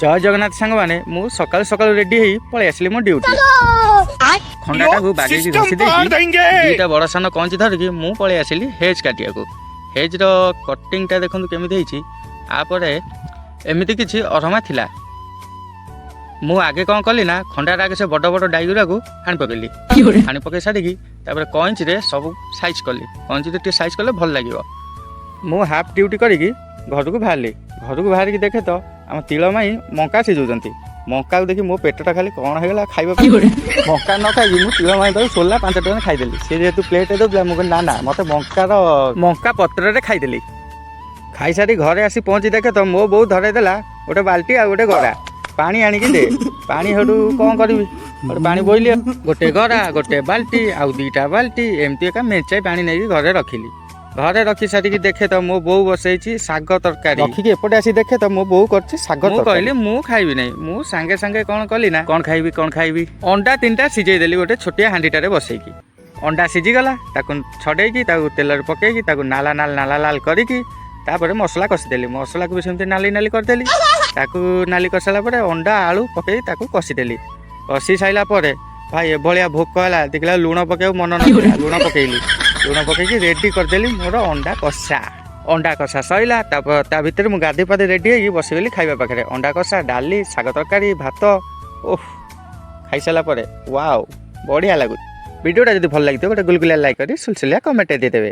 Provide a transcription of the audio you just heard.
जय जगन्नाथ सांग मैंने मु सकाल सकाल रेडी हो पलि आसली मो ड्यूटी खंडाटा को बागे घसी दुईटा बड़ सान कंची धरिकी मु पलि आसली हेज काटिया को हेज रो कटिंगटा देखु केमी आपर एमती किसी अरमा थिला मु आगे कौन कली ना खंडाटा आगे से बड़ बड़ डाईगुरा को हाणी पकेली हाणी पकई सारिकी कईची रे सब साइज कली कईची साइज कले भल लगे मु हाफ ड्यूटी करी घर को बाहर घर को बाहर देखे तो आम तिल माई मंका सिझुंट मंका को देखी मो पेटा खाली कौन होगा खाइबा मंका न खाई तिल माई तो सोला 5 टका खाईदेली सी जेहतु प्लेट दौला मुझे ना ना मत मंका पत्र खाईदेली खाई सारी घरे आसी पहुँची देखे तो मो बो धरेदेला गोटे बाल्टी आ गोटे गरा पानी आणिकी दे पानी हेटू कौन करी पानी बोइली गोटे गरा गोटे बाल्टी आउ 2टा बाल्टी एमती एका मेचाई पानी नहीं घरे रखिली घरे रखी सारिकी देखे तो मो बो बसई साग तरकारी रखिकी एपटे आसी देखे तो मो बो कर साग कहली मु खाइबी नहीं मु सांगे सांगे कौन कली ना कौन खाइबी अंडा 3टा सिझे देली गोटे छोटिया हांडीटारे बसैकी अंडा सिझीगला छड़ेकी तेल पकईकी नाला नाल नाला लाल करिकी तापर मसला कषिदेली मसला को भी सेमती नाली नाली करदेली नाली कर सारा अंडा आलू पकई कषिदेली कषि सारा भाई एभलिया भोक है देखला लुण पके मन ना लुण पकेली लुण पकईकी रेडी करदेली मोर अंडा कषा सैला ता भितर मु गाधे पाधे रेडी हो बसगली खाइबा पाखे अंडा कषा डाली साग तरकारी भात ओह खाई सारा वाओ बढ़िया लगुच वीडियोटा जब भल लगी गोटे गुलगुलिया लाइक कर सुलसुलिया कमेंट देदेवे।